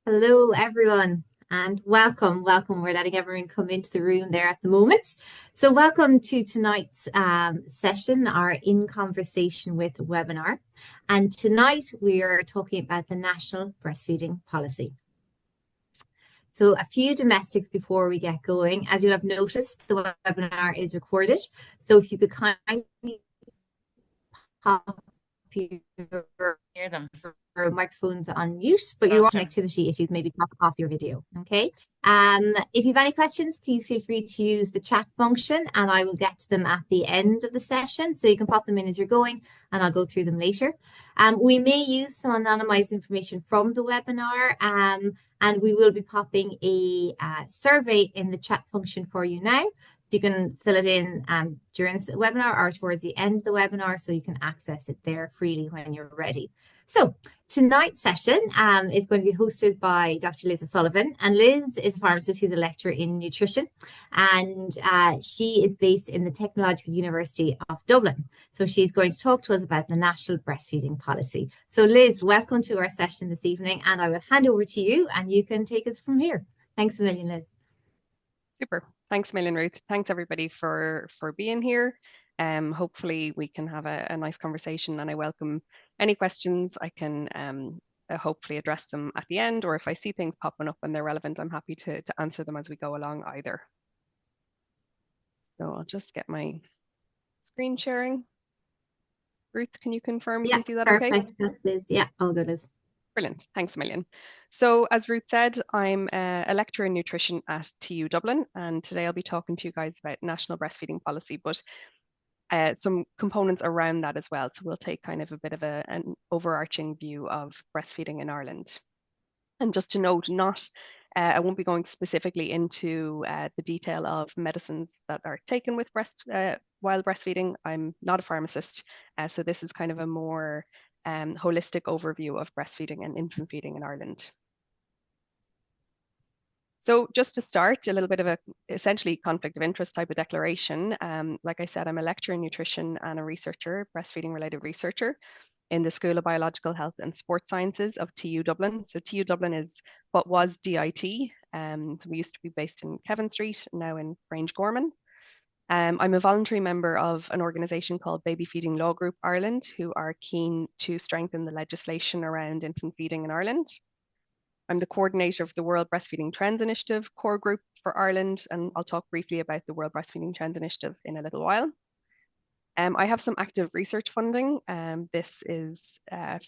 Hello, everyone, and welcome. Welcome. We're letting everyone come into the room there at the moment. So, welcome to tonight's session, our In Conversation with webinar. And tonight we are talking about the National Breastfeeding Policy. So, a few domestics before we get going. As you'll have noticed, the webinar is recorded. So, if you could kindly pop your Hear them. microphones on mute, but your connectivity issues, maybe pop off your video. Okay. If you have any questions, please feel free to use the chat function and I will get to them at the end of the session. So you can pop them in as you're going and I'll go through them later. We may use some anonymized information from the webinar and we will be popping a survey in the chat function for you now. You can fill it in during the webinar or towards the end of the webinar so you can access it there freely when you're ready. So tonight's session is going to be hosted by Dr. Liz O'Sullivan. And Liz is a pharmacist who's a lecturer in nutrition. And she is based in the Technological University of Dublin. So she's going to talk to us about the National Breastfeeding Policy. So Liz, welcome to our session this evening. And I will hand over to you and you can take us from here. Thanks a million, Liz. Super. Thanks a million, Ruth. Thanks everybody for being here. Hopefully we can have a nice conversation and I welcome any questions. I can hopefully address them at the end, or if I see things popping up and they're relevant, I'm happy to answer them as we go along either. So I'll just get my screen sharing. Ruth, can you confirm you can see that okay? Perfect. That's it. Yeah, all good, Liz. Brilliant. Thanks a million. So as Ruth said, I'm a lecturer in nutrition at TU Dublin, and today I'll be talking to you guys about national breastfeeding policy, but some components around that as well. So we'll take kind of a bit of an overarching view of breastfeeding in Ireland. And just to note, I won't be going specifically into the detail of medicines that are taken with while breastfeeding. I'm not a pharmacist, so this is kind of a more holistic overview of breastfeeding and infant feeding in Ireland. So just to start, a little bit of a essentially conflict of interest type of declaration. Like I said, I'm a lecturer in nutrition and a researcher, breastfeeding related researcher in the School of Biological Health and Sports Sciences of TU Dublin. So TU Dublin is what was DIT. So we used to be based in Kevin Street, now in Grange-Gorman. I'm a voluntary member of an organisation called Baby Feeding Law Group Ireland, who are keen to strengthen the legislation around infant feeding in Ireland. I'm the coordinator of the World Breastfeeding Trends Initiative core group for Ireland, and I'll talk briefly about the World Breastfeeding Trends Initiative in a little while. I have some active research funding. This is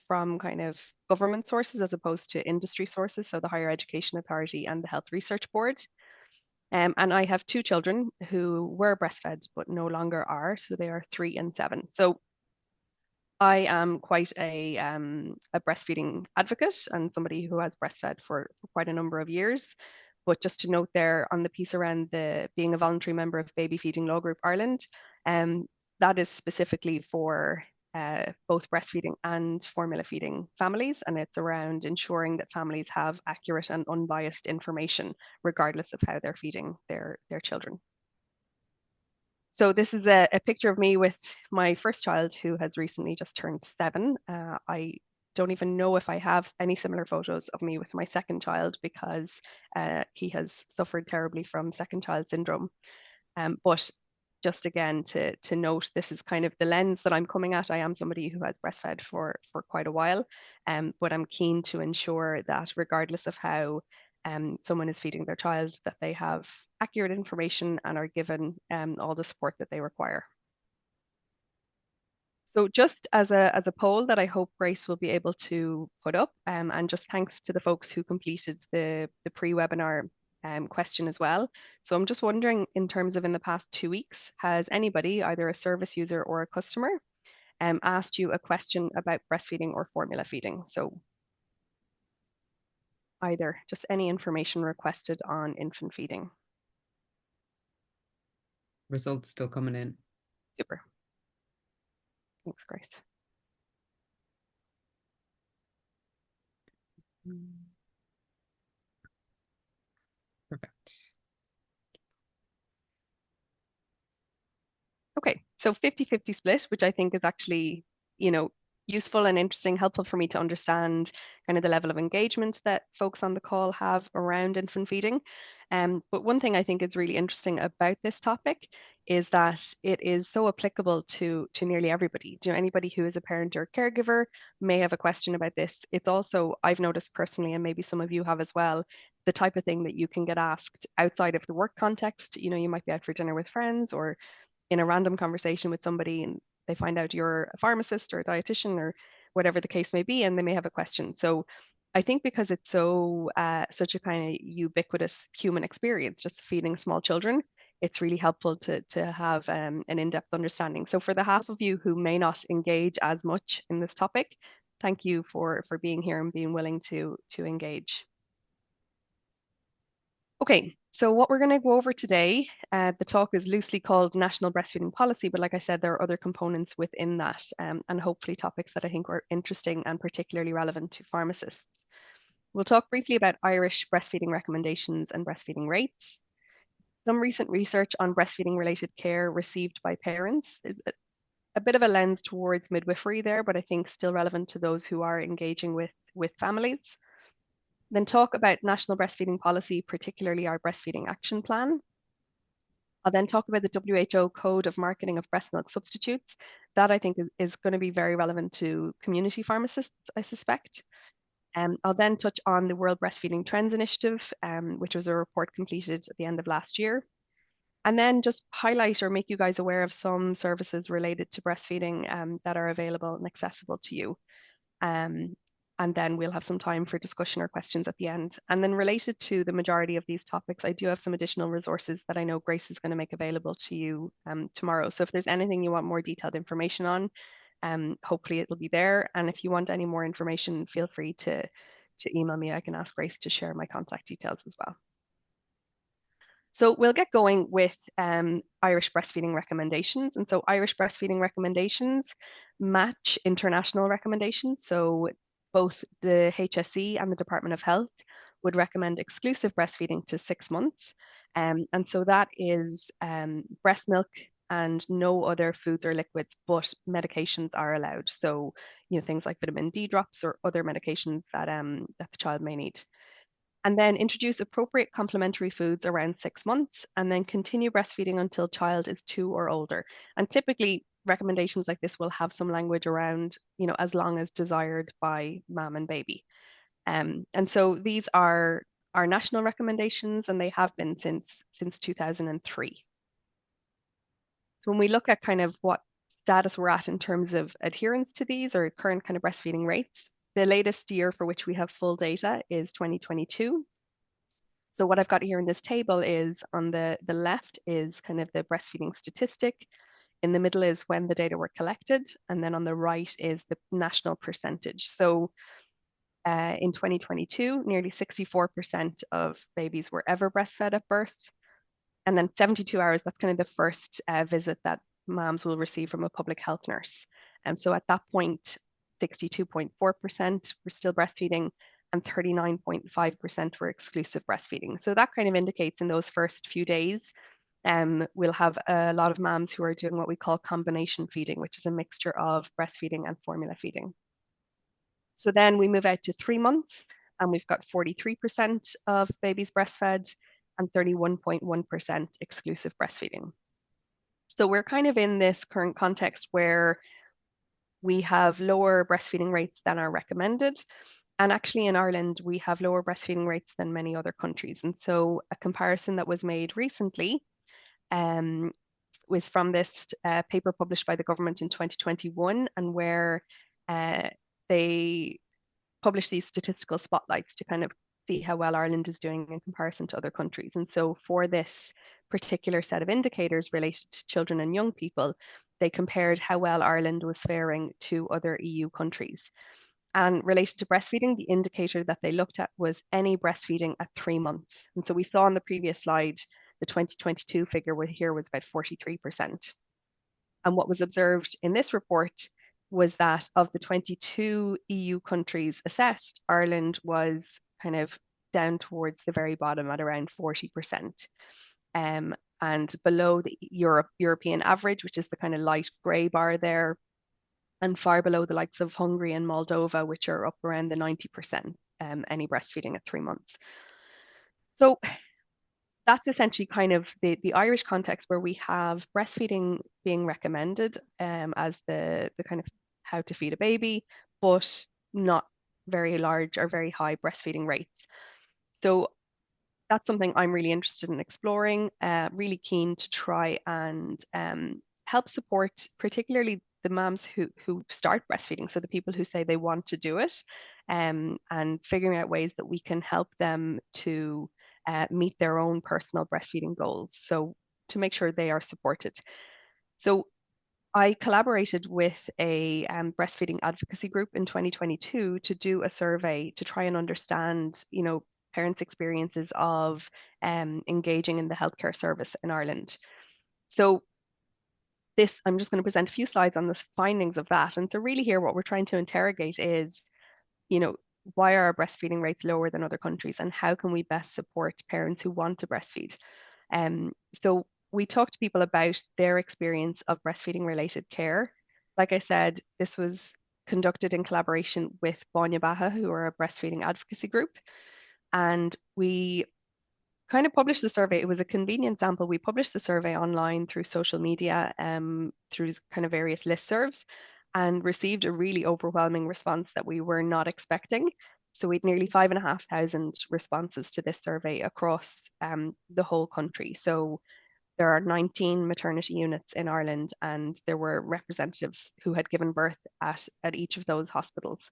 from kind of government sources as opposed to industry sources, so the Higher Education Authority and the Health Research Board. And I have two children who were breastfed but no longer are, so they are 3 and 7. So I am quite a breastfeeding advocate and somebody who has breastfed for quite a number of years. But just to note there on the piece around being a voluntary member of Baby Feeding Law Group Ireland, that is specifically for both breastfeeding and formula feeding families, and it's around ensuring that families have accurate and unbiased information, regardless of how they're feeding their children. So this is a picture of me with my first child who has recently just turned 7. I don't even know if I have any similar photos of me with my second child because he has suffered terribly from second child syndrome. But just again to note, this is kind of the lens that I'm coming at. I am somebody who has breastfed for quite a while, but I'm keen to ensure that regardless of how someone is feeding their child, that they have accurate information and are given all the support that they require. So just as a poll that I hope Grace will be able to put up, and just thanks to the folks who completed the pre-webinar question as well. So I'm just wondering, in terms of in the past 2 weeks, has anybody, either a service user or a customer, asked you a question about breastfeeding or formula feeding? So either just any information requested on infant feeding. Results still coming in. Super. Thanks, Grace. Perfect. Okay, so 50-50 split, which I think is actually, you know, useful and interesting, helpful for me to understand kind of the level of engagement that folks on the call have around infant feeding. But one thing I think is really interesting about this topic is that it is so applicable to nearly everybody. You know, anybody who is a parent or caregiver may have a question about this. It's also, I've noticed personally, and maybe some of you have as well, the type of thing that you can get asked outside of the work context. You know, you might be out for dinner with friends or in a random conversation with somebody and they find out you're a pharmacist or a dietitian or whatever the case may be, and they may have a question. So I think because it's so such a kind of ubiquitous human experience, just feeding small children, it's really helpful to have an in-depth understanding. So for the half of you who may not engage as much in this topic, thank you for being here and being willing to engage. Okay, so what we're going to go over today, the talk is loosely called National Breastfeeding Policy, but like I said, there are other components within that and hopefully topics that I think are interesting and particularly relevant to pharmacists. We'll talk briefly about Irish breastfeeding recommendations and breastfeeding rates, some recent research on breastfeeding related care received by parents, a bit of a lens towards midwifery there, but I think still relevant to those who are engaging with families. Then talk about national breastfeeding policy, particularly our breastfeeding action plan. I'll then talk about the WHO Code of Marketing of Breast Milk Substitutes. That I think is going to be very relevant to community pharmacists, I suspect. I'll then touch on the World Breastfeeding Trends Initiative, which was a report completed at the end of last year. And then just highlight or make you guys aware of some services related to breastfeeding that are available and accessible to you. And then we'll have some time for discussion or questions at the end. And then related to the majority of these topics, I do have some additional resources that I know Grace is going to make available to you tomorrow. So if there's anything you want more detailed information on, hopefully it will be there. And if you want any more information, feel free to email me. I can ask Grace to share my contact details as well. So we'll get going with Irish breastfeeding recommendations. And so Irish breastfeeding recommendations match international recommendations. So both the HSE and the Department of Health would recommend exclusive breastfeeding to 6 months. And so that is breast milk and no other foods or liquids, but medications are allowed. So, you know, things like vitamin D drops or other medications that the child may need. And then introduce appropriate complementary foods around 6 months, and then continue breastfeeding until child is 2 or older. And typically recommendations like this will have some language around, you know, as long as desired by mom and baby. And so these are our national recommendations, and they have been since 2003. So when we look at kind of what status we're at in terms of adherence to these or current kind of breastfeeding rates, the latest year for which we have full data is 2022. So what I've got here in this table is on the left is kind of the breastfeeding statistic. In the middle is when the data were collected. And then on the right is the national percentage. So in 2022, nearly 64% of babies were ever breastfed at birth. And then 72 hours, that's kind of the first visit that moms will receive from a public health nurse. And so at that point, 62.4% were still breastfeeding and 39.5% were exclusive breastfeeding. So that kind of indicates in those first few days, we'll have a lot of moms who are doing what we call combination feeding, which is a mixture of breastfeeding and formula feeding. So then we move out to 3 months and we've got 43% of babies breastfed and 31.1% exclusive breastfeeding. So we're kind of in this current context where we have lower breastfeeding rates than are recommended. And actually in Ireland, we have lower breastfeeding rates than many other countries. And so a comparison that was made recently was from this paper published by the government in 2021, and where they published these statistical spotlights to kind of see how well Ireland is doing in comparison to other countries. And so for this particular set of indicators related to children and young people, they compared how well Ireland was faring to other EU countries. And related to breastfeeding, the indicator that they looked at was any breastfeeding at 3 months. And so we saw on the previous slide, the 2022 figure here was about 43%. And what was observed in this report was that of the 22 EU countries assessed, Ireland was kind of down towards the very bottom at around 40%. And below the European average, which is the kind of light gray bar there, and far below the likes of Hungary and Moldova, which are up around the 90%, any breastfeeding at 3 months. So that's essentially kind of the Irish context, where we have breastfeeding being recommended as the kind of how to feed a baby, but not very large or very high breastfeeding rates. So that's something I'm really interested in exploring, really keen to try and help support particularly the moms who start breastfeeding, so the people who say they want to do it, and figuring out ways that we can help them to meet their own personal breastfeeding goals, so to make sure they are supported. So I collaborated with a breastfeeding advocacy group in 2022 to do a survey to try and understand, parents' experiences of engaging in the healthcare service in Ireland. So I'm just going to present a few slides on the findings of that. And so really here, what we're trying to interrogate is, why are our breastfeeding rates lower than other countries, and how can we best support parents who want to breastfeed? So we talked to people about their experience of breastfeeding related care. Like I said, this was conducted in collaboration with Báinne Beatha, who are a breastfeeding advocacy group. And we kind of published the survey. It was a convenient sample. We published the survey online through social media, through kind of various listservs, and received a really overwhelming response that we were not expecting. So we had nearly 5,500 responses to this survey across the whole country. So there are 19 maternity units in Ireland, and there were representatives who had given birth at each of those hospitals.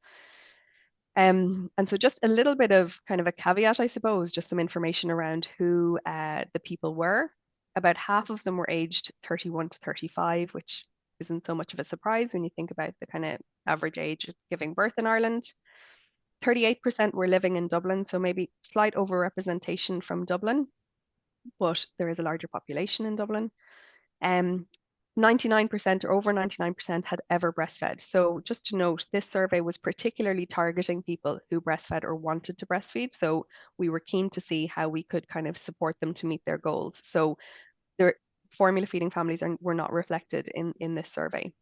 And so just a little bit of kind of a caveat, I suppose, just some information around who the people were. About half of them were aged 31 to 35, which isn't so much of a surprise when you think about the kind of average age of giving birth in Ireland. 38% were living in Dublin, so maybe slight overrepresentation from Dublin, but there is a larger population in Dublin. 99% or over 99% had ever breastfed. So just to note, this survey was particularly targeting people who breastfed or wanted to breastfeed. So we were keen to see how we could kind of support them to meet their goals. So their formula feeding families were not reflected in this survey.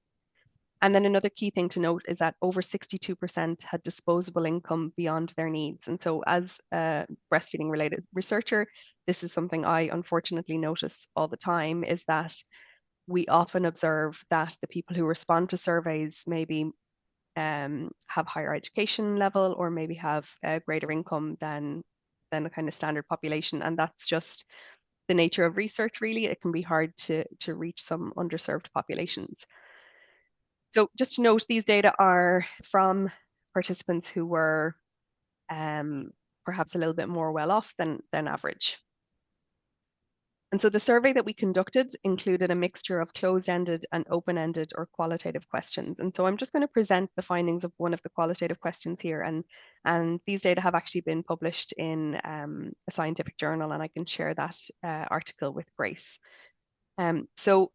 And then another key thing to note is that over 62% had disposable income beyond their needs. And so as a breastfeeding related researcher, this is something I unfortunately notice all the time, is that we often observe that the people who respond to surveys maybe have higher education level, or maybe have a greater income than a kind of standard population. And that's just the nature of research, really. It can be hard to reach some underserved populations. So just to note, these data are from participants who were perhaps a little bit more well off than average. And so the survey that we conducted included a mixture of closed-ended and open-ended or qualitative questions. And so I'm just going to present the findings of one of the qualitative questions here. And these data have actually been published in a scientific journal, and I can share that article with Grace. So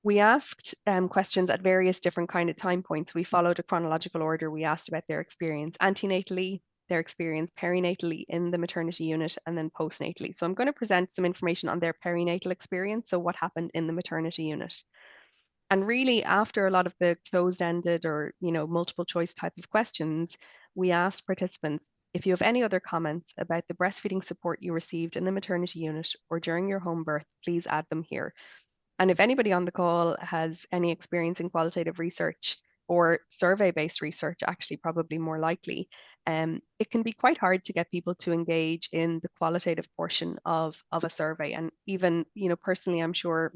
we asked questions at various different kind of time points. We followed a chronological order. We asked about their experience antenatally, their experience perinatally in the maternity unit, and then postnatally. So I'm going to present some information on their perinatal experience, so what happened in the maternity unit. And really, after a lot of the closed-ended or multiple choice type of questions, we asked participants, if you have any other comments about the breastfeeding support you received in the maternity unit or during your home birth, please add them here. And if anybody on the call has any experience in qualitative research or survey-based research, actually probably more likely, it can be quite hard to get people to engage in the qualitative portion of a survey. And even, personally, I'm sure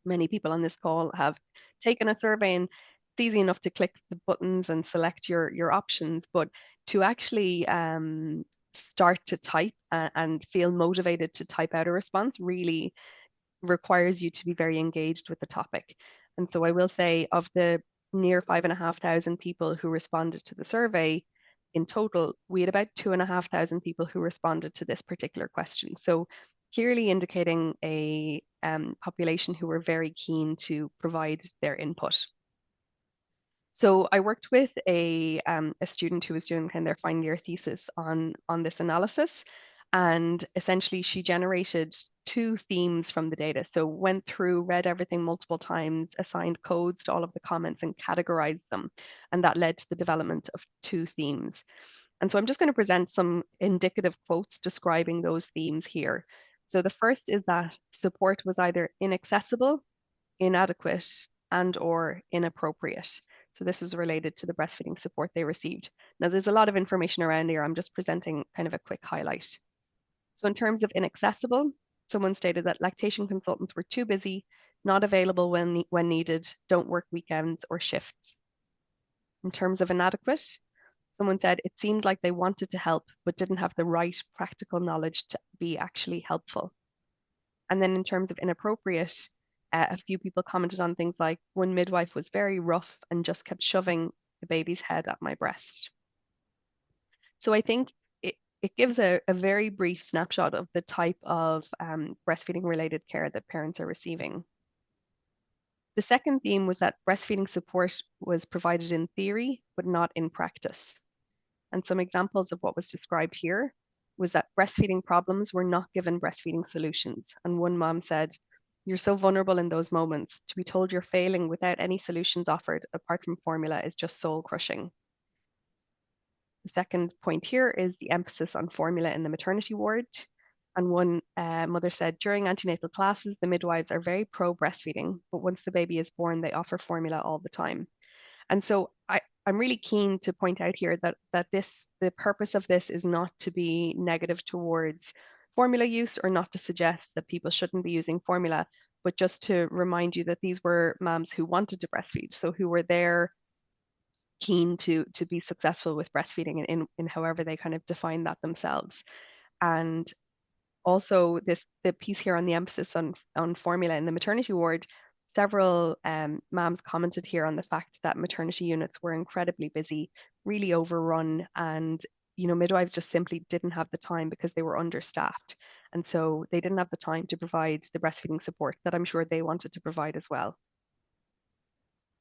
many people on this call have taken a survey, and it's easy enough to click the buttons and select your options, but to actually start to type and feel motivated to type out a response really requires you to be very engaged with the topic. And so I will say, of the near 5,500 people who responded to the survey, in total, we had about 2,500 people who responded to this particular question. So clearly indicating a population who were very keen to provide their input. So I worked with a student who was doing kind of their final year thesis on this analysis. And essentially, she generated 2 themes from the data. So went through, read everything multiple times, assigned codes to all of the comments and categorized them. And that led to the development of 2 themes. And so I'm just going to present some indicative quotes describing those themes here. So the first is that support was either inaccessible, inadequate, and or inappropriate. So this was related to the breastfeeding support they received. Now there's a lot of information around here. I'm just presenting kind of a quick highlight. So in terms of inaccessible, someone stated that lactation consultants were too busy, not available when needed, don't work weekends or shifts. In terms of inadequate, someone said it seemed like they wanted to help, but didn't have the right practical knowledge to be actually helpful. And then in terms of inappropriate, a few people commented on things like one midwife was very rough and just kept shoving the baby's head at my breast. So I think it gives a very brief snapshot of the type of breastfeeding related care that parents are receiving. The second theme was that breastfeeding support was provided in theory, but not in practice. And some examples of what was described here was that breastfeeding problems were not given breastfeeding solutions. And one mom said, "You're so vulnerable in those moments. To be told you're failing without any solutions offered apart from formula is just soul crushing." The second point here is the emphasis on formula in the maternity ward. And one mother said, during antenatal classes, the midwives are very pro breastfeeding, but once the baby is born, they offer formula all the time. And so I'm really keen to point out here that the purpose of this is not to be negative towards formula use or not to suggest that people shouldn't be using formula, but just to remind you that these were moms who wanted to breastfeed, so who were there keen to be successful with breastfeeding in however they kind of define that themselves. And also the piece here on the emphasis on formula in the maternity ward, several moms commented here on the fact that maternity units were incredibly busy, really overrun, and midwives just simply didn't have the time because they were understaffed. And so they didn't have the time to provide the breastfeeding support that I'm sure they wanted to provide as well.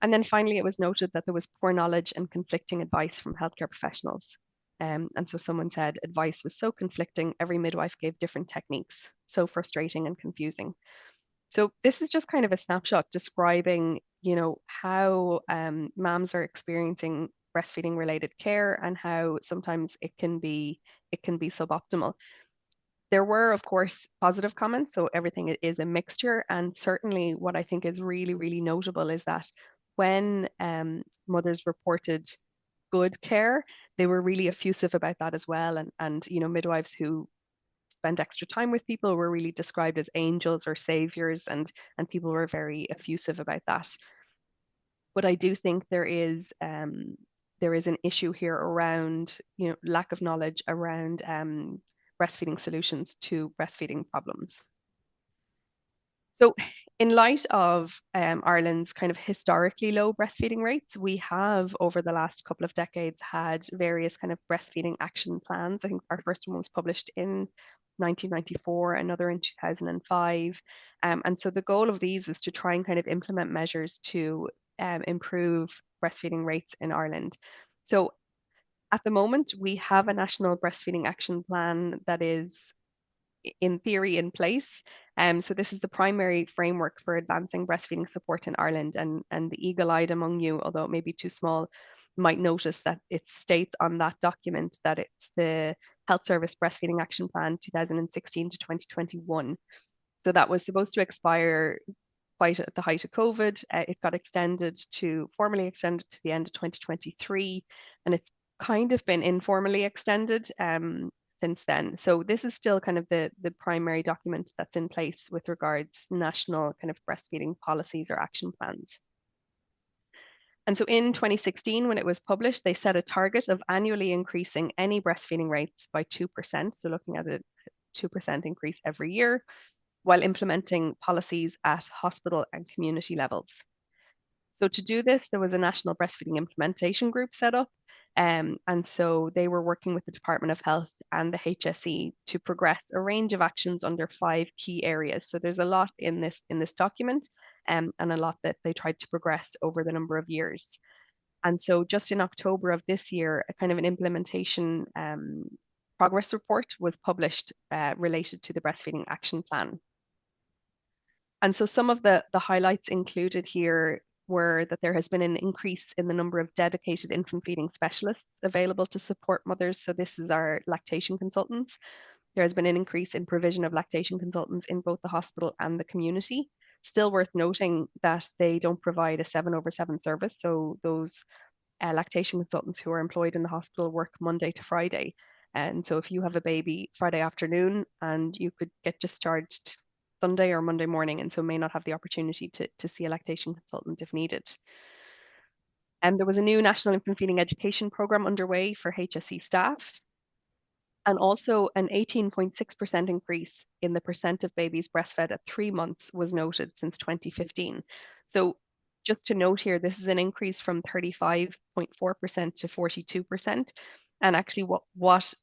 And then finally, it was noted that there was poor knowledge and conflicting advice from healthcare professionals. And so someone said advice was so conflicting, every midwife gave different techniques, so frustrating and confusing. So this is just kind of a snapshot describing, how moms are experiencing breastfeeding related care and how sometimes it can be suboptimal. There were, of course, positive comments, so everything is a mixture. And certainly what I think is really, really notable is that when mothers reported good care, they were really effusive about that as well. And midwives who spent extra time with people were really described as angels or saviors, and people were very effusive about that. But I do think there is an issue here around lack of knowledge around breastfeeding solutions to breastfeeding problems. So in light of Ireland's kind of historically low breastfeeding rates, we have over the last couple of decades had various kind of breastfeeding action plans. I think our first one was published in 1994, another in 2005. And so the goal of these is to try and kind of implement measures to improve breastfeeding rates in Ireland. So at the moment, we have a national breastfeeding action plan that is in theory in place. So this is the primary framework for advancing breastfeeding support in Ireland. And the eagle-eyed among you, although it may be too small, might notice that it states on that document that it's the Health Service Breastfeeding Action Plan 2016 to 2021. So that was supposed to expire quite at the height of COVID. It got formally extended to the end of 2023, and it's kind of been informally extended since then. So this is still kind of the primary document that's in place with regards national kind of breastfeeding policies or action plans. And so in 2016, when it was published, they set a target of annually increasing any breastfeeding rates by 2%. So looking at a 2% increase every year, while implementing policies at hospital and community levels. So to do this, there was a national breastfeeding implementation group set up. And so they were working with the Department of Health and the HSE to progress a range of actions under 5 key areas. So there's a lot in this document and a lot that they tried to progress over the number of years. And so just in October of this year, a kind of an implementation progress report was published related to the Breastfeeding Action Plan. And so some of the highlights included here were that there has been an increase in the number of dedicated infant feeding specialists available to support mothers. So this is our lactation consultants. There has been an increase in provision of lactation consultants in both the hospital and the community. Still worth noting that they don't provide a 7/7 service. So those lactation consultants who are employed in the hospital work Monday to Friday. And so if you have a baby Friday afternoon and you could get discharged Sunday or Monday morning, and so may not have the opportunity to see a lactation consultant if needed. And there was a new national infant feeding education program underway for HSE staff, and also an 18.6% increase in the percent of babies breastfed at 3 months was noted since 2015. So just to note here, this is an increase from 35.4% to 42%. And actually what was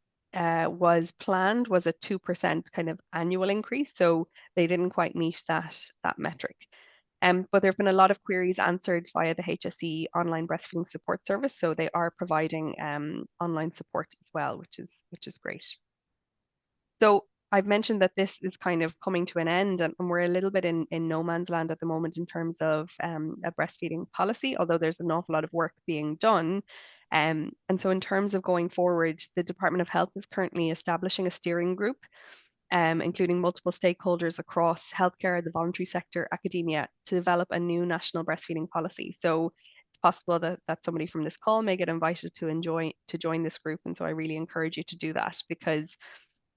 planned was a 2% kind of annual increase. So they didn't quite meet that metric. But there have been a lot of queries answered via the HSE online breastfeeding support service. So they are providing online support as well, which is great. So I've mentioned that this is kind of coming to an end, and we're a little bit in no man's land at the moment in terms of a breastfeeding policy, although there's an awful lot of work being done. And so in terms of going forward, the Department of Health is currently establishing a steering group, including multiple stakeholders across healthcare, the voluntary sector, academia, to develop a new national breastfeeding policy. So it's possible that somebody from this call may get invited to join this group. And so I really encourage you to do that, because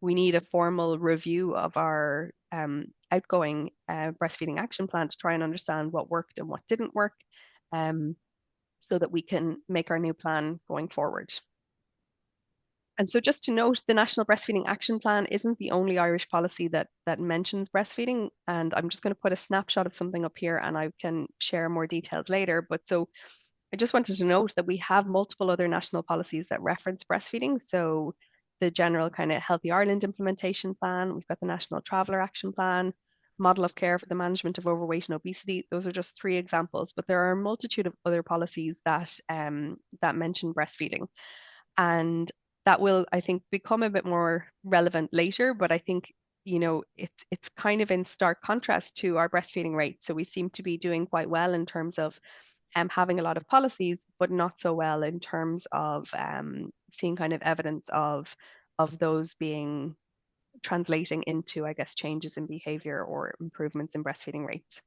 we need a formal review of our outgoing breastfeeding action plan to try and understand what worked and what didn't work, so that we can make our new plan going forward. And so just to note, the National Breastfeeding Action Plan isn't the only Irish policy that mentions breastfeeding. And I'm just going to put a snapshot of something up here, and I can share more details later. But so I just wanted to note that we have multiple other national policies that reference breastfeeding. So the general kind of Healthy Ireland implementation plan, we've got the National Traveller Action Plan, Model of Care for the Management of Overweight and Obesity. Those are just 3 examples, but there are a multitude of other policies that mention breastfeeding. And that will, I think, become a bit more relevant later, but I think, it's kind of in stark contrast to our breastfeeding rate. So we seem to be doing quite well in terms of having a lot of policies, but not so well in terms of seeing kind of evidence of those translating into, I guess, changes in behavior or improvements in breastfeeding rates.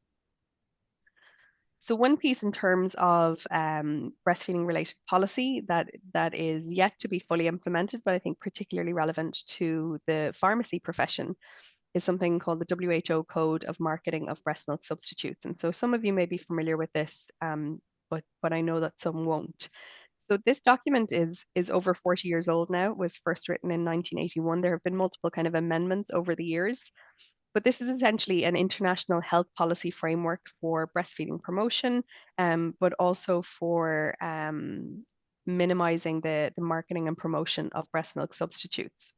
So one piece in terms of breastfeeding related policy that is yet to be fully implemented, but I think particularly relevant to the pharmacy profession, is something called the WHO Code of Marketing of Breast Milk Substitutes. And so some of you may be familiar with this, but I know that some won't. So this document is over 40 years old now. It was first written in 1981. There have been multiple kind of amendments over the years. But this is essentially an international health policy framework for breastfeeding promotion, but also for minimizing the marketing and promotion of breast milk substitutes.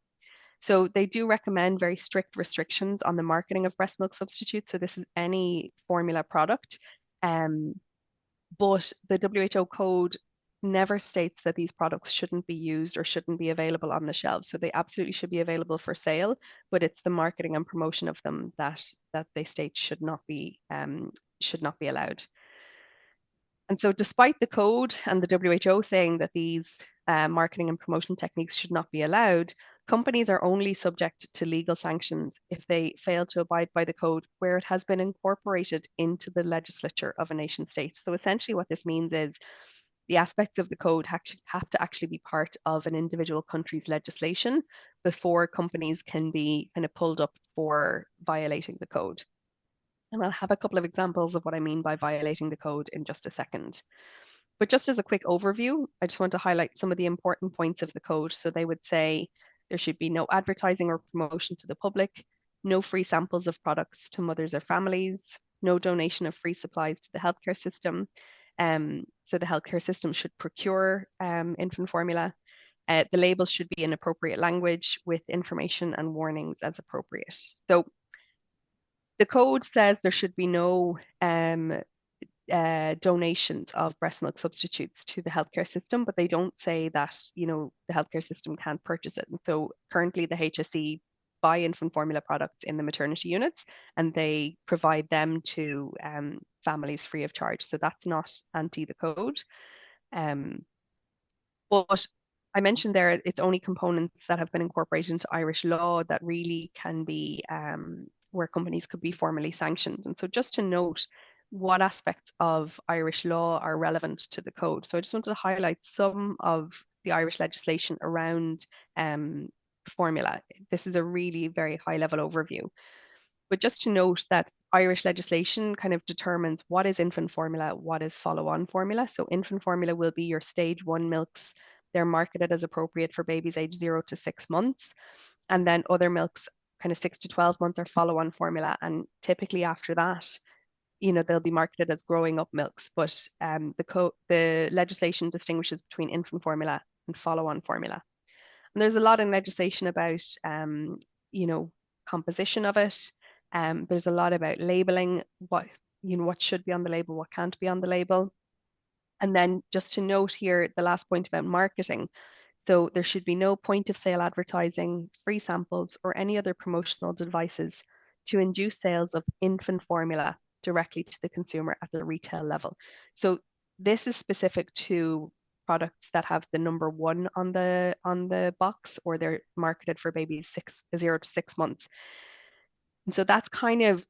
So they do recommend very strict restrictions on the marketing of breast milk substitutes. So this is any formula product. But the WHO code never states that these products shouldn't be used or shouldn't be available on the shelves. So they absolutely should be available for sale, but it's the marketing and promotion of them that they state should not be allowed. And so despite the code and the WHO saying that these marketing and promotion techniques should not be allowed, companies are only subject to legal sanctions if they fail to abide by the code where it has been incorporated into the legislature of a nation state. So essentially what this means is the aspects of the code have to actually be part of an individual country's legislation before companies can be kind of pulled up for violating the code. And I'll have a couple of examples of what I mean by violating the code in just a second. But just as a quick overview, I just want to highlight some of the important points of the code. So they would say there should be no advertising or promotion to the public, no free samples of products to mothers or families, no donation of free supplies to the healthcare system. So the healthcare system should procure infant formula. The labels should be in appropriate language with information and warnings as appropriate. So the code says there should be no donations of breast milk substitutes to the healthcare system, but they don't say that, the healthcare system can't purchase it. And so currently the HSE buy infant formula products in the maternity units, and they provide them to families free of charge. So that's not anti the code. But I mentioned there it's only components that have been incorporated into Irish law that really can be where companies could be formally sanctioned. And so just to note what aspects of Irish law are relevant to the code. So I just wanted to highlight some of the Irish legislation around formula. This is a really very high level overview. But just to note that Irish legislation kind of determines what is infant formula, what is follow-on formula. So infant formula will be your stage 1 milks. They're marketed as appropriate for babies aged 0 to 6 months. And then other milks, kind of 6 to 12 months, are follow-on formula. And typically after that, they'll be marketed as growing up milks. But the legislation distinguishes between infant formula and follow-on formula. And there's a lot in legislation about, composition of it. There's a lot about labeling, what should be on the label, what can't be on the label. And then just to note here, the last point about marketing. So there should be no point of sale advertising, free samples, or any other promotional devices to induce sales of infant formula directly to the consumer at the retail level. So this is specific to products that have the number 1 on the box, or they're marketed for babies 0 to 6 months. And so that's kind of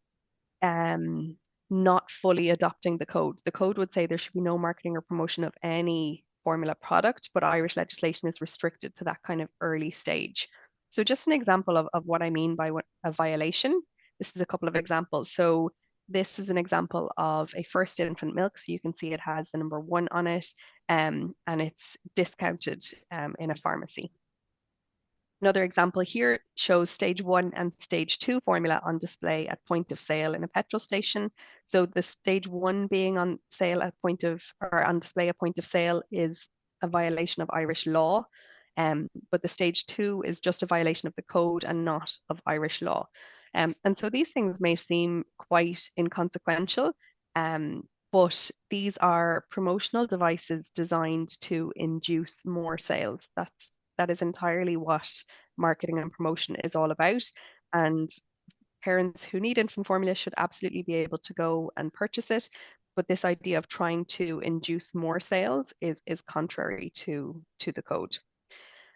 not fully adopting the code. The code would say there should be no marketing or promotion of any formula product, but Irish legislation is restricted to that kind of early stage. So just an example of what I mean by a violation. This is a couple of examples. So this is an example of a first infant milk. So you can see it has the number 1 on it, and it's discounted in a pharmacy. Another example here shows stage 1 and stage 2 formula on display at point of sale in a petrol station. So the stage 1 being on sale at on display at point of sale is a violation of Irish law. But the stage 2 is just a violation of the code and not of Irish law. And so these things may seem quite inconsequential, but these are promotional devices designed to induce more sales. That is entirely what marketing and promotion is all about. And parents who need infant formula should absolutely be able to go and purchase it. But this idea of trying to induce more sales is contrary to the code.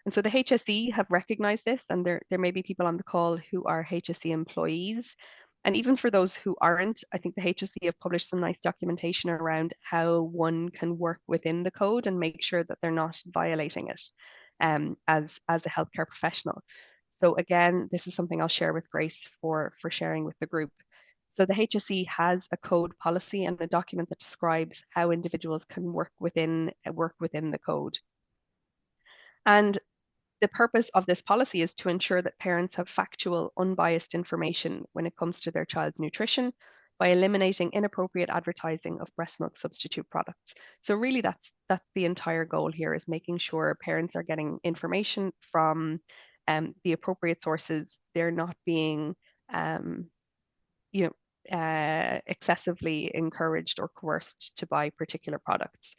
And so the HSE have recognized this, and there may be people on the call who are HSE employees. And even for those who aren't, I think the HSE have published some nice documentation around how one can work within the code and make sure that they're not violating it as a healthcare professional. So again, this is something I'll share with Grace for sharing with the group. So the HSE has a code policy and a document that describes how individuals can work within the code. And the purpose of this policy is to ensure that parents have factual, unbiased information when it comes to their child's nutrition by eliminating inappropriate advertising of breast milk substitute products. So really that's the entire goal here, is making sure parents are getting information from the appropriate sources. They're not being excessively encouraged or coerced to buy particular products.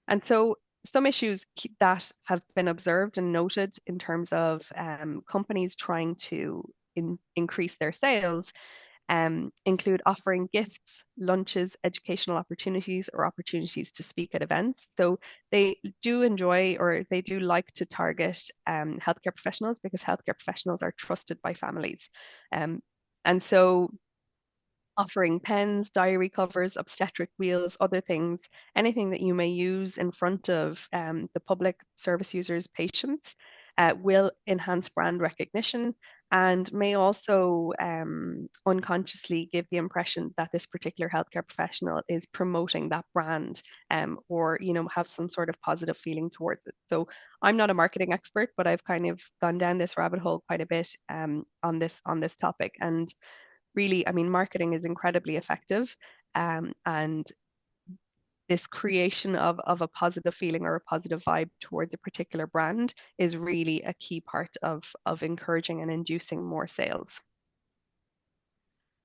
And so some issues that have been observed and noted in terms of companies trying to increase their sales include offering gifts, lunches, educational opportunities, or opportunities to speak at events. So they do enjoy, or they do like to target healthcare professionals, because healthcare professionals are trusted by families. And so offering pens, diary covers, obstetric wheels, other things, anything that you may use in front of the public service users, patients, will enhance brand recognition and may also unconsciously give the impression that this particular healthcare professional is promoting that brand, or have some sort of positive feeling towards it. So I'm not a marketing expert, but I've kind of gone down this rabbit hole quite a bit on this topic. And really, I mean, marketing is incredibly effective, and this creation of a positive feeling or a positive vibe towards a particular brand is really a key part of encouraging and inducing more sales.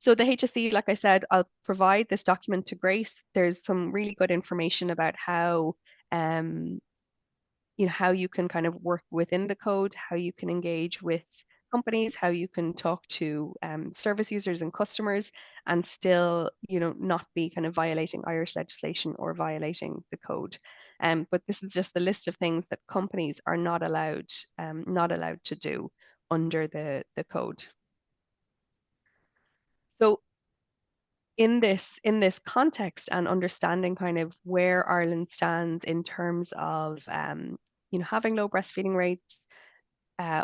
So the HSE, like I said, I'll provide this document to Grace. There's some really good information about how how you can kind of work within the code, how you can engage with companies, how you can talk to service users and customers, and still, not be kind of violating Irish legislation or violating the code. But this is just the list of things that companies are not allowed to do under the code. So in this context and understanding kind of where Ireland stands in terms of having low breastfeeding rates,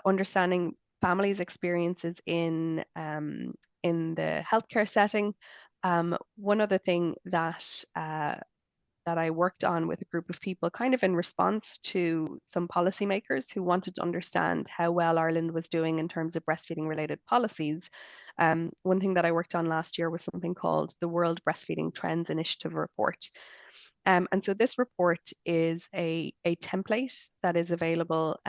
understanding families' experiences in the healthcare setting. One other thing that I worked on with a group of people, kind of in response to some policymakers who wanted to understand how well Ireland was doing in terms of breastfeeding related policies. One thing that I worked on last year was something called the World Breastfeeding Trends Initiative Report. And so this report is a template that is available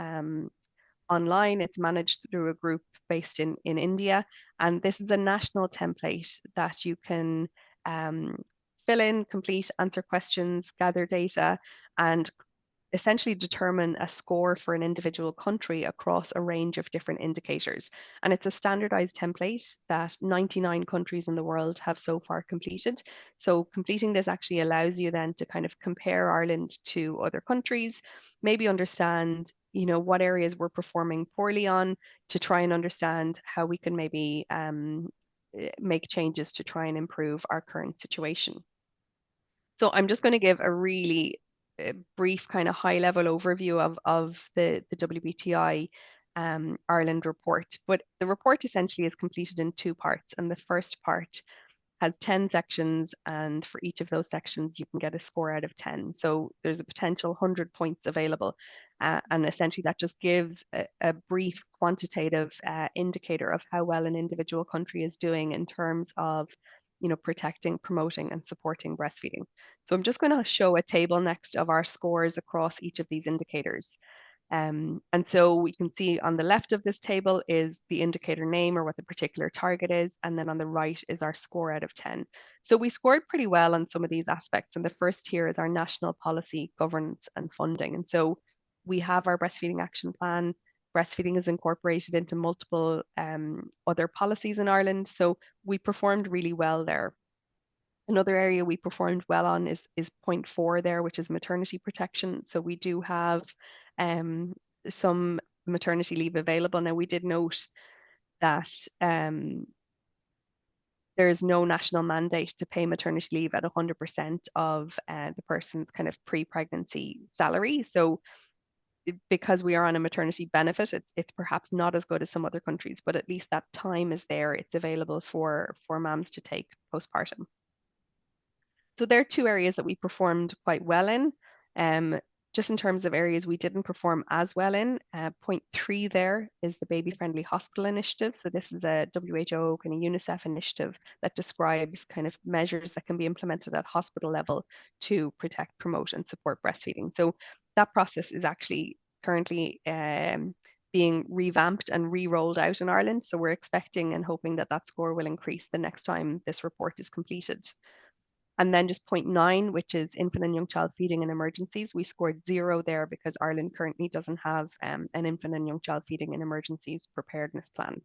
online. It's managed through a group based in India. And this is a national template that you can fill in, complete, answer questions, gather data, and essentially determine a score for an individual country across a range of different indicators. And it's a standardized template that 99 countries in the world have so far completed. So completing this actually allows you then to kind of compare Ireland to other countries, maybe understand, what areas we're performing poorly on, to try and understand how we can maybe make changes to try and improve our current situation. So I'm just going to give a really brief kind of high level overview of the WBTI Ireland report. But the report essentially is completed in two parts. And the first part has 10 sections, and for each of those sections, you can get a score out of 10. So there's a potential 100 points available. And essentially that just gives a brief quantitative indicator of how well an individual country is doing in terms of protecting, promoting, and supporting breastfeeding. So I'm just going to show a table next of our scores across each of these indicators. And so we can see on the left of this table is the indicator name or what the particular target is. And then on the right is our score out of 10. So we scored pretty well on some of these aspects. And the first here is our national policy, governance, and funding. And so we have our breastfeeding action plan. Breastfeeding is incorporated into multiple other policies in Ireland. So we performed really well there. Another area we performed well on is point 4 there, which is maternity protection. So we do have some maternity leave available. Now, we did note that there is no national mandate to pay maternity leave at 100% of the person's kind of pre-pregnancy salary. So because we are on a maternity benefit, it's perhaps not as good as some other countries, but at least that time is there. It's available for mums to take postpartum. So there are two areas that we performed quite well in. Just in terms of areas we didn't perform as well in, point 3 there is the Baby Friendly Hospital Initiative. So this is a WHO kind of UNICEF initiative that describes kind of measures that can be implemented at hospital level to protect, promote, and support breastfeeding. So that process is actually currently being revamped and re-rolled out in Ireland. So we're expecting and hoping that that score will increase the next time this report is completed. And then just point 9, which is infant and young child feeding in emergencies. We scored 0 there because Ireland currently doesn't have an infant and young child feeding in emergencies preparedness plan.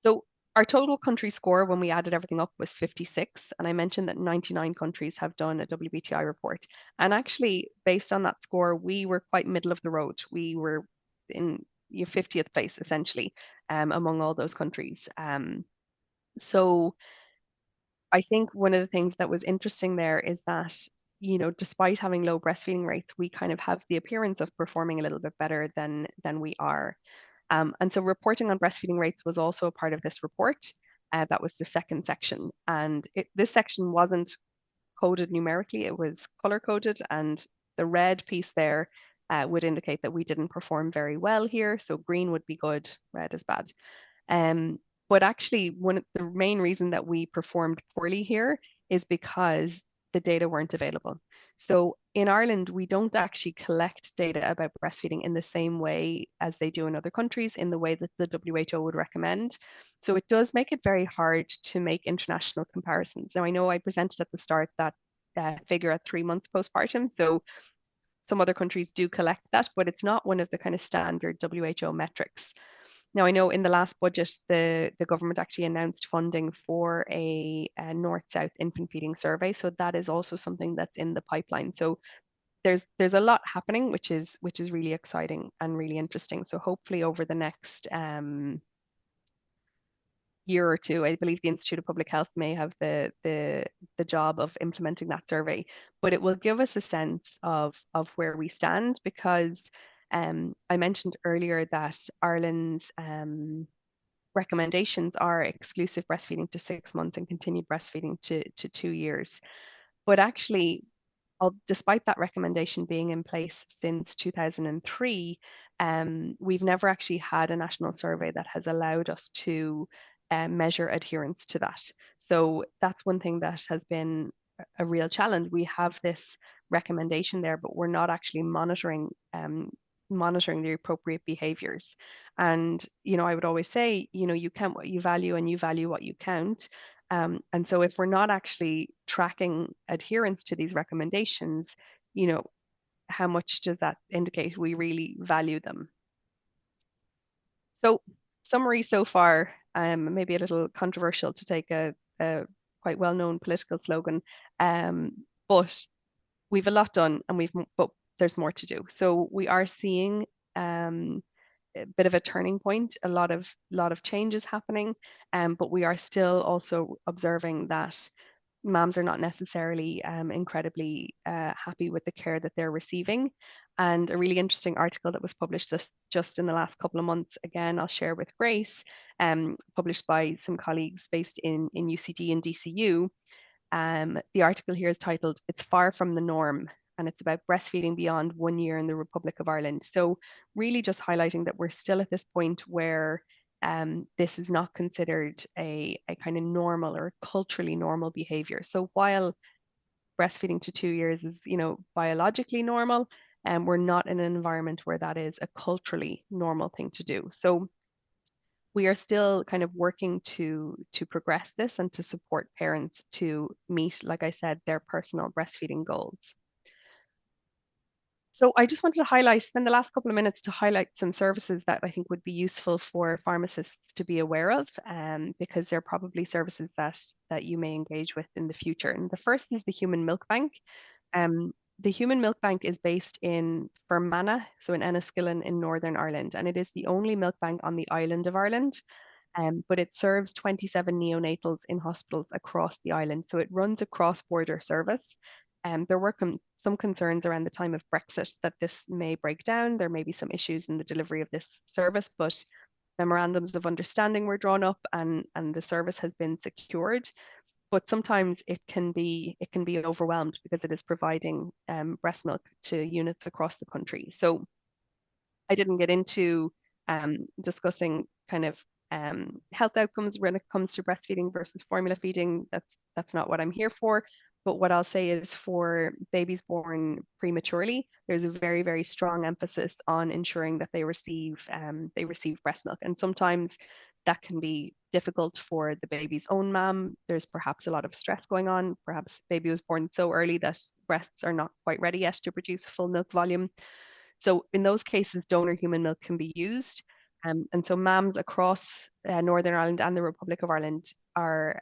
So our total country score when we added everything up was 56. And I mentioned that 99 countries have done a WBTI report. And actually, based on that score, we were quite middle of the road. We were in 50th place, essentially, among all those countries. So I think one of the things that was interesting there is that, despite having low breastfeeding rates, we kind of have the appearance of performing a little bit better than we are. And so reporting on breastfeeding rates was also a part of this report. That was the second section. And this section wasn't coded numerically, it was color coded. And the red piece there would indicate that we didn't perform very well here. So green would be good, red is bad. But actually, the main reason that we performed poorly here is because the data weren't available. So in Ireland, we don't actually collect data about breastfeeding in the same way as they do in other countries, in the way that the WHO would recommend. So it does make it very hard to make international comparisons. Now, I know I presented at the start that figure at 3 months postpartum. So some other countries do collect that, but it's not one of the kind of standard WHO metrics. Now, I know in the last budget, the government actually announced funding for a North-South infant feeding survey. So that is also something that's in the pipeline. So there's a lot happening, which is really exciting and really interesting. So hopefully over the next year or two, I believe the Institute of Public Health may have the job of implementing that survey, but it will give us a sense of where we stand, because I mentioned earlier that Ireland's recommendations are exclusive breastfeeding to 6 months and continued breastfeeding to 2 years. But actually, despite that recommendation being in place since 2003, we've never actually had a national survey that has allowed us to measure adherence to that. So that's one thing that has been a real challenge. We have this recommendation there, but we're not actually monitoring the appropriate behaviors. And I would always say, you count what you value and you value what you count. And so if we're not actually tracking adherence to these recommendations, how much does that indicate we really value them? So summary so far, maybe a little controversial to take a quite well-known political slogan, but we've a lot done, and but there's more to do. So we are seeing a bit of a turning point, a lot of changes happening, but we are still also observing that moms are not necessarily incredibly happy with the care that they're receiving. And a really interesting article that was published just in the last couple of months, again, I'll share with Grace, published by some colleagues based in UCD and DCU. The article here is titled "It's Far from the Norm," and it's about breastfeeding beyond 1 year in the Republic of Ireland. So really just highlighting that we're still at this point where this is not considered a kind of normal or culturally normal behavior. So while breastfeeding to 2 years is, biologically normal, and we're not in an environment where that is a culturally normal thing to do. So we are still kind of working to progress this and to support parents to meet, like I said, their personal breastfeeding goals. So I just wanted to spend the last couple of minutes to highlight some services that I think would be useful for pharmacists to be aware of, because they're probably services that you may engage with in the future. And the first is the Human Milk Bank. The Human Milk Bank is based in Fermanagh, so in Enniskillen in Northern Ireland, and it is the only milk bank on the island of Ireland. But it serves 27 neonatals in hospitals across the island. So it runs a cross-border service. There were some concerns around the time of Brexit that this may break down. There may be some issues in the delivery of this service, but memorandums of understanding were drawn up and the service has been secured. But sometimes it can be overwhelmed because it is providing breast milk to units across the country. So I didn't get into discussing kind of health outcomes when it comes to breastfeeding versus formula feeding. That's not what I'm here for. But what I'll say is for babies born prematurely, there's a very, very strong emphasis on ensuring that they receive breast milk. And sometimes that can be difficult for the baby's own mom. There's perhaps a lot of stress going on. Perhaps baby was born so early that breasts are not quite ready yet to produce a full milk volume. So in those cases, donor human milk can be used. And so mums across Northern Ireland and the Republic of Ireland are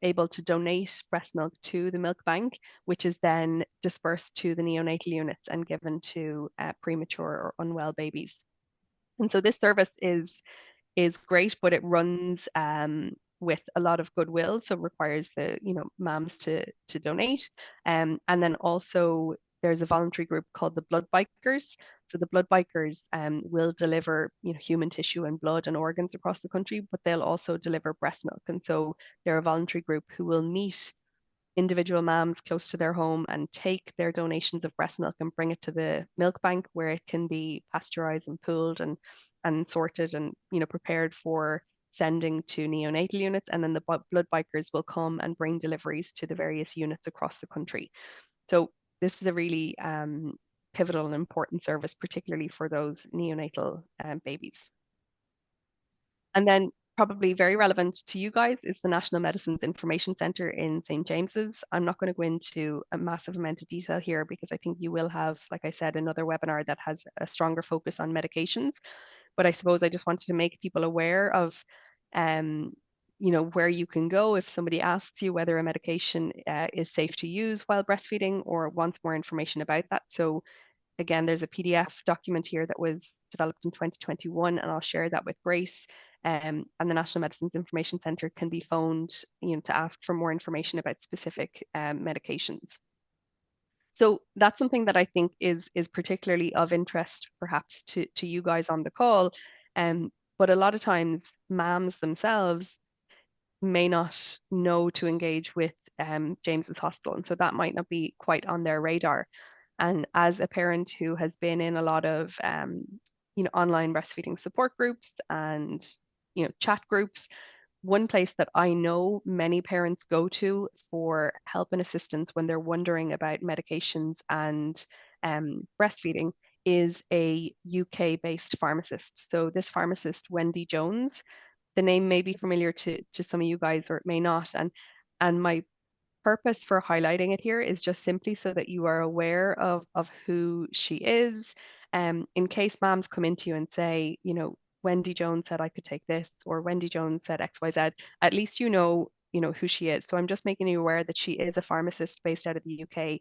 able to donate breast milk to the milk bank, which is then dispersed to the neonatal units and given to premature or unwell babies. And so this service is great, but it runs with a lot of goodwill, so requires the mums to donate, and then also there's a voluntary group called the Blood Bikers. So the Blood Bikers will deliver human tissue and blood and organs across the country, but they'll also deliver breast milk. And so they're a voluntary group who will meet individual moms close to their home and take their donations of breast milk and bring it to the milk bank, where it can be pasteurized and pooled and sorted and prepared for sending to neonatal units. And then the Blood Bikers will come and bring deliveries to the various units across the country. So this is a really pivotal and important service, particularly for those neonatal babies. And then probably very relevant to you guys is the National Medicines Information Centre in St. James's. I'm not going to go into a massive amount of detail here because I think you will have, like I said, another webinar that has a stronger focus on medications. But I suppose I just wanted to make people aware of, where you can go if somebody asks you whether a medication is safe to use while breastfeeding or wants more information about that. So again, there's a PDF document here that was developed in 2021, and I'll share that with Grace. And the National Medicines Information Centre can be phoned, to ask for more information about specific medications. So that's something that I think is particularly of interest, perhaps to you guys on the call. But a lot of times, moms themselves may not know to engage with James's Hospital, and so that might not be quite on their radar. And as a parent who has been in a lot of online breastfeeding support groups and chat groups, one place that I know many parents go to for help and assistance when they're wondering about medications and breastfeeding is a UK-based pharmacist. So this pharmacist, Wendy Jones, the name may be familiar to some of you guys, or it may not. And my purpose for highlighting it here is just simply so that you are aware of who she is. In case moms come into you and say, Wendy Jones said I could take this, or Wendy Jones said XYZ, at least you know who she is. So I'm just making you aware that she is a pharmacist based out of the UK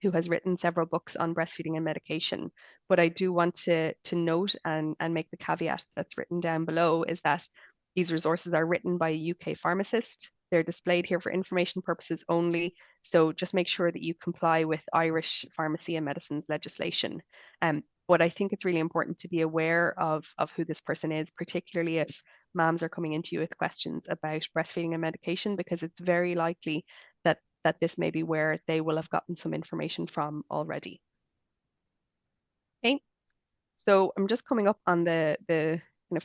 who has written several books on breastfeeding and medication. But I do want to note and make the caveat that's written down below is that these resources are written by a UK pharmacist. They're displayed here for information purposes only. So just make sure that you comply with Irish pharmacy and medicines legislation. But I think it's really important to be aware of who this person is, particularly if moms are coming into you with questions about breastfeeding and medication, because it's very likely that this may be where they will have gotten some information from already. Okay, so I'm just coming up on the kind of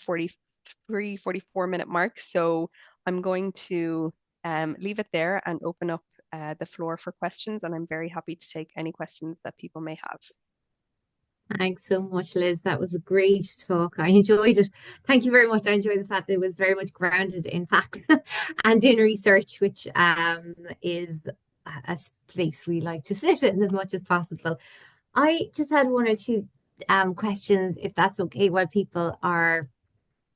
44-minute mark. So I'm going to leave it there and open up the floor for questions. And I'm very happy to take any questions that people may have. Thanks so much, Liz. That was a great talk. I enjoyed it. Thank you very much. I enjoyed the fact that it was very much grounded in facts and in research, which is a place we like to sit in as much as possible. I just had one or two questions, if that's okay, while people are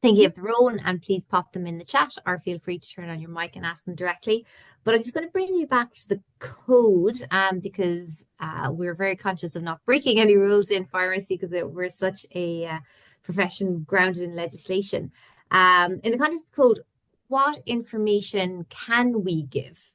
thinking of their own, and please pop them in the chat or feel free to turn on your mic and ask them directly. But I'm just going to bring you back to the code because we're very conscious of not breaking any rules in pharmacy because we're such a profession grounded in legislation. In the context of the code, what information can we give?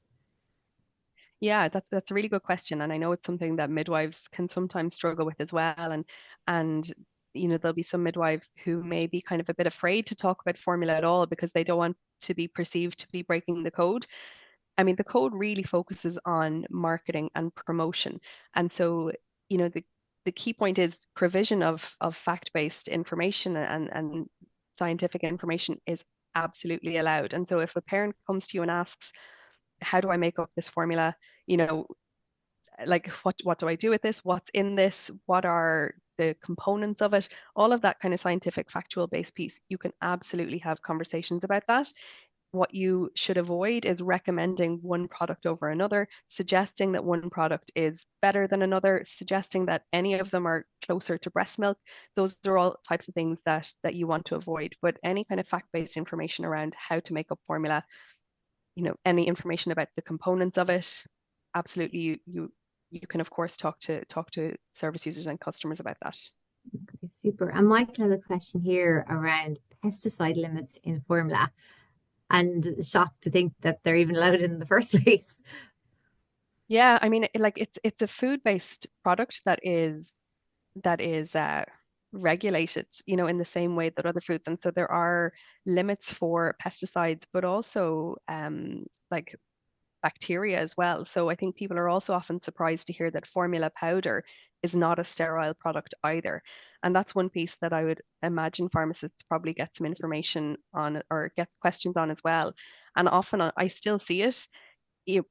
Yeah, that's a really good question, and I know it's something that midwives can sometimes struggle with as well. And there'll be some midwives who may be kind of a bit afraid to talk about formula at all because they don't want to be perceived to be breaking the code. I mean, the code really focuses on marketing and promotion, and so the key point is provision of fact-based information and scientific information is absolutely allowed. And so if a parent comes to you and asks, how do I make up this formula? Like what do I do with this? What's in this? What are the components of it? All of that kind of scientific, factual based piece, you can absolutely have conversations about that. What you should avoid is recommending one product over another, suggesting that one product is better than another, suggesting that any of them are closer to breast milk. Those are all types of things that you want to avoid. But any kind of fact-based information around how to make up formula, any information about the components of it, absolutely you can of course talk to service users and customers about that. Okay, super. And Michael has a question here around pesticide limits in formula, and shocked to think that they're even allowed in the first place. Yeah, I mean, it's a food-based product that is regulated, in the same way that other foods. And so there are limits for pesticides, but also like bacteria as well. So I think people are also often surprised to hear that formula powder is not a sterile product either. And that's one piece that I would imagine pharmacists probably get some information on or get questions on as well. And often I still see it.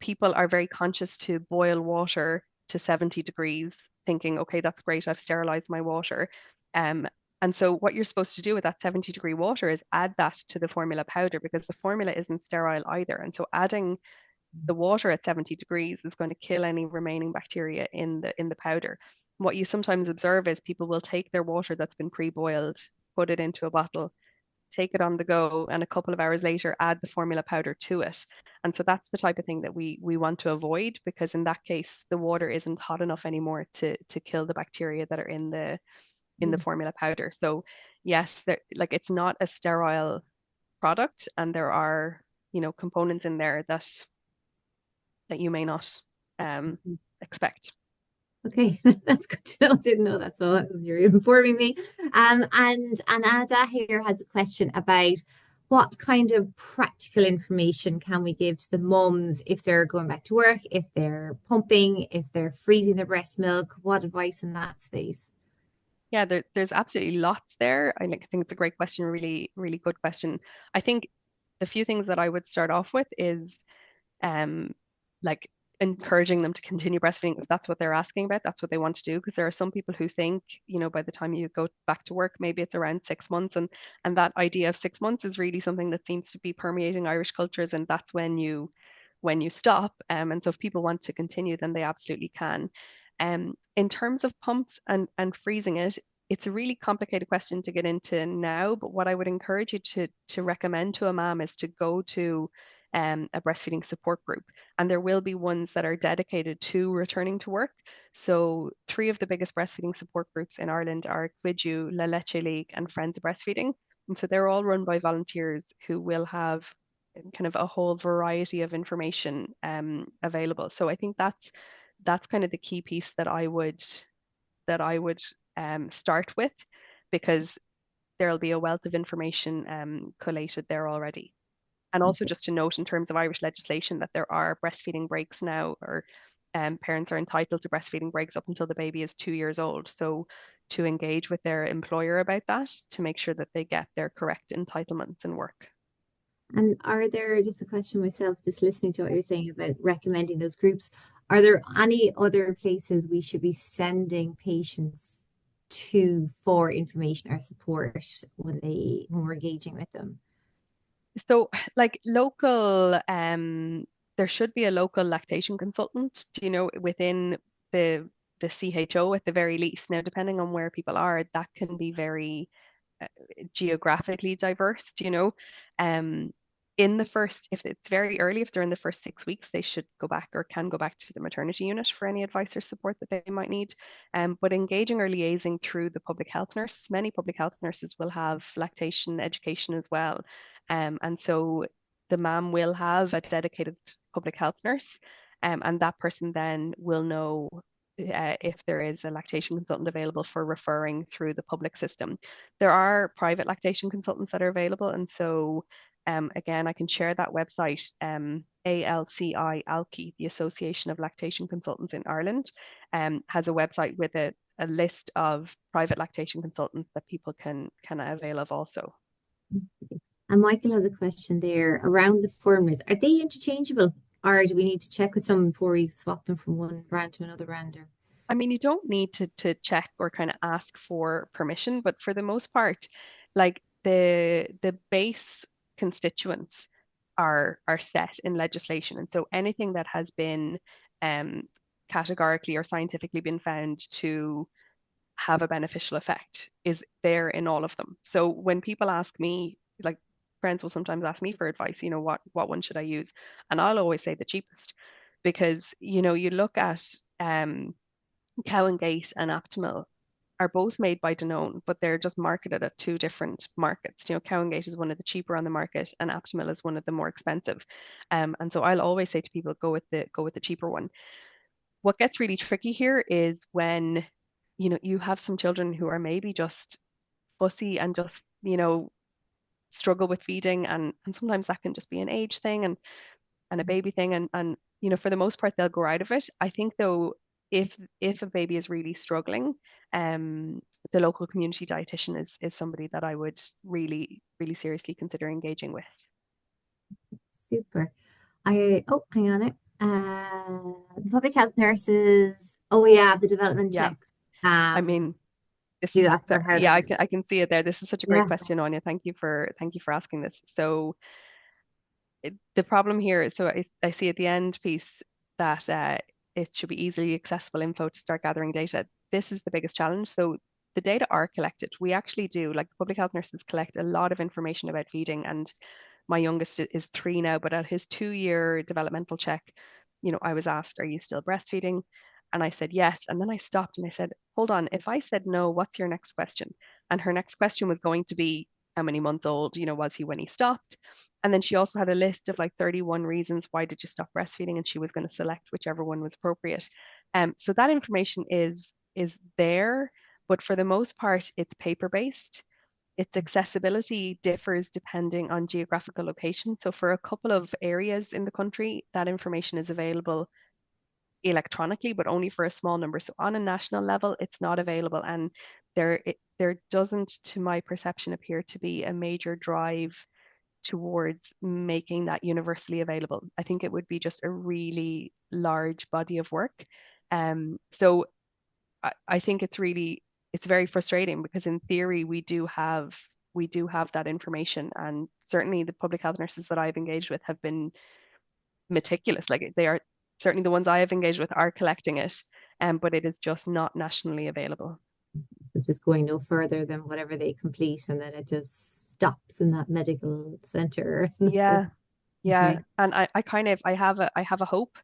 People are very conscious to boil water to 70 degrees, thinking, okay, that's great, I've sterilized my water. And so what you're supposed to do with that 70-degree water is add that to the formula powder, because the formula isn't sterile either. And so adding the water at 70 degrees is going to kill any remaining bacteria in the powder. What you sometimes observe is people will take their water that's been pre-boiled, put it into a bottle, take it on the go, and a couple of hours later add the formula powder to it. And so that's the type of thing that we want to avoid, because in that case the water isn't hot enough anymore to kill the bacteria that are in the formula powder. So yes, like it's not a sterile product, and there are, components in there that you may not expect. Okay, that's good to know. Didn't know that, so you're informing me. And Ada here has a question about what kind of practical information can we give to the mums if they're going back to work, if they're pumping, if they're freezing their breast milk? What advice in that space? Yeah, there's absolutely lots there. I think it's a great question, really, really good question. I think the few things that I would start off with is um, like encouraging them to continue breastfeeding if that's what they're asking about, that's what they want to do. Because there are some people who think, by the time you go back to work, maybe it's around 6 months, and that idea of 6 months is really something that seems to be permeating Irish cultures, and that's when you stop. And so if people want to continue, then they absolutely can. In terms of pumps and freezing it, it's a really complicated question to get into now, but what I would encourage you to recommend to a mom is to go to a breastfeeding support group, and there will be ones that are dedicated to returning to work. So 3 of the biggest breastfeeding support groups in Ireland are Cuidiú, La Leche League, and Friends of Breastfeeding. And so they're all run by volunteers who will have kind of a whole variety of information available. So I think that's kind of the key piece that I would start with, because there'll be a wealth of information collated there already. And also just to note in terms of Irish legislation that there are breastfeeding breaks now, or parents are entitled to breastfeeding breaks up until the baby is 2 years old. So to engage with their employer about that, to make sure that they get their correct entitlements and work. And are there, just a question myself, just listening to what you're saying about recommending those groups, are there any other places we should be sending patients to for information or support when we're engaging with them? So like local, there should be a local lactation consultant, within the CHO at the very least. Now, depending on where people are, that can be very geographically diverse, Um, in the first, if it's very early, if they're in the first 6 weeks, they should go back, or can go back to the maternity unit for any advice or support that they might need. But engaging or liaising through the public health nurse, many public health nurses will have lactation education as well. And so the mom will have a dedicated public health nurse, and that person then will know if there is a lactation consultant available for referring through the public system. There are private lactation consultants that are available, and so again, I can share that website, ALCI, ALCI, the Association of Lactation Consultants in Ireland, has a website with a list of private lactation consultants that people can avail of also. And Michael has a question there around the formulas. Are they interchangeable, or do we need to check with someone before we swap them from one brand to another brand? I mean, you don't need to check or kind of ask for permission, but for the most part, like the base constituents are set in legislation. And so anything that has been um, categorically or scientifically been found to have a beneficial effect is there in all of them. So when people ask me, like friends will sometimes ask me for advice, what one should I use? And I'll always say the cheapest, because, you look at Cow and Gate and Aptamil are both made by Danone, but they're just marketed at 2 different markets. Cow and Gate is one of the cheaper on the market, and Aptamil is one of the more expensive. And so I'll always say to people, go with the cheaper one. What gets really tricky here is when, you have some children who are maybe just fussy and just, struggle with feeding, and sometimes that can just be an age thing and a baby thing, and for the most part they'll grow out of it. I think though, if a baby is really struggling, the local community dietitian is somebody that I would really, really seriously consider engaging with. Super. Hang on it. Public health nurses Oh yeah, the development Yeah, checks. I mean, Do this, that for how yeah, long? I can see it there. This is such a great Yeah. question, Anya. Thank you for asking this. So the problem here, so I see at the end piece that it should be easily accessible info to start gathering data. This is the biggest challenge. So the data are collected. We actually do, like public health nurses collect a lot of information about feeding, and my youngest is 3 now, but at his 2-year developmental check, I was asked, "Are you still breastfeeding?" And I said yes. And then I stopped and I said, "Hold on, if I said no, what's your next question?" And her next question was going to be, "How many months old, was he when he stopped?" And then she also had a list of like 31 reasons why did you stop breastfeeding, and she was going to select whichever one was appropriate. So that information is there, but for the most part, it's paper based. Its accessibility differs depending on geographical location. So for a couple of areas in the country, that information is available electronically, but only for a small number. So on a national level, it's not available, and there doesn't, to my perception, appear to be a major drive towards making that universally available. I think it would be just a really large body of work. So I think it's very frustrating because in theory we do have that information, and certainly the public health nurses that I've engaged with have been meticulous. Like they are certainly the ones I have engaged with are collecting it, but it is just not nationally available. It's just going no further than whatever they complete, and then it just stops in that medical center. And that's it. Yeah, yeah, Okay. and I have a hope,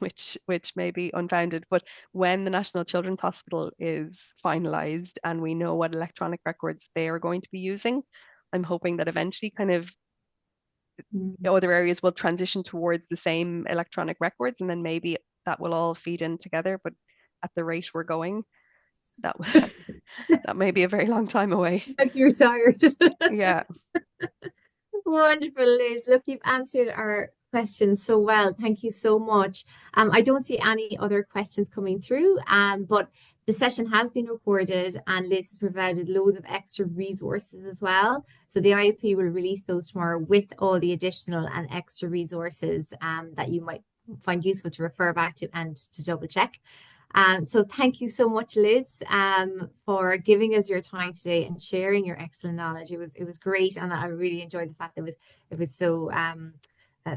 which may be unfounded, but when the National Children's Hospital is finalized and we know what electronic records they are going to be using, I'm hoping that eventually kind of Mm. other areas will transition towards the same electronic records, and then maybe that will all feed in together. But at the rate we're going, that that may be a very long time away. Like you're tired. Yeah, Wonderful, Liz. Look, you've answered our questions so well. Thank you so much. I don't see any other questions coming through, but the session has been recorded and Liz has provided loads of extra resources as well. So the IOP will release those tomorrow with all the additional and extra resources that you might find useful to refer back to and to double check. So thank you so much, Liz, for giving us your time today and sharing your excellent knowledge. It was great, and I really enjoyed the fact that it was so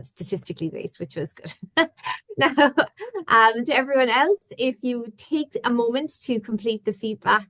statistically based, which was good. Now, to everyone else, if you take a moment to complete the feedback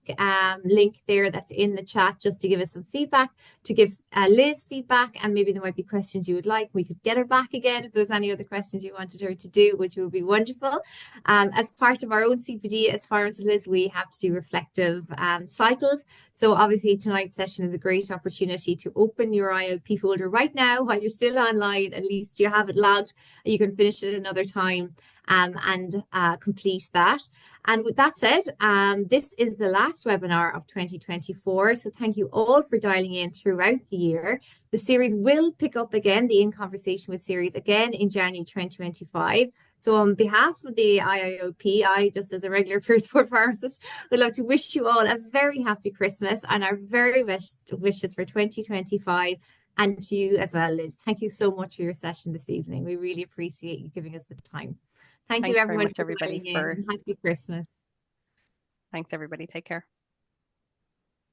link there that's in the chat, just to give us some feedback, to give Liz feedback, and maybe there might be questions you would like. We could get her back again if there's any other questions you wanted her to do, which would be wonderful. As part of our own CPD, as far as Liz, we have to do reflective cycles. So obviously tonight's session is a great opportunity to open your IOP folder right now while you're still online. At least you have it logged. You can finish it another time and complete that. And with that said, this is the last webinar of 2024. So thank you all for dialing in throughout the year. The series will pick up again, the In Conversation with series again in January 2025. So on behalf of the IIOP, I, just as a regular peer support pharmacist, would like to wish you all a very happy Christmas and our very best wishes for 2025. And to you as well, Liz. Thank you so much for your session this evening. We really appreciate you giving us the time. Thank you, thanks very everyone, much, for everybody, dialing in, for and happy Christmas. thanks everybody. Take care.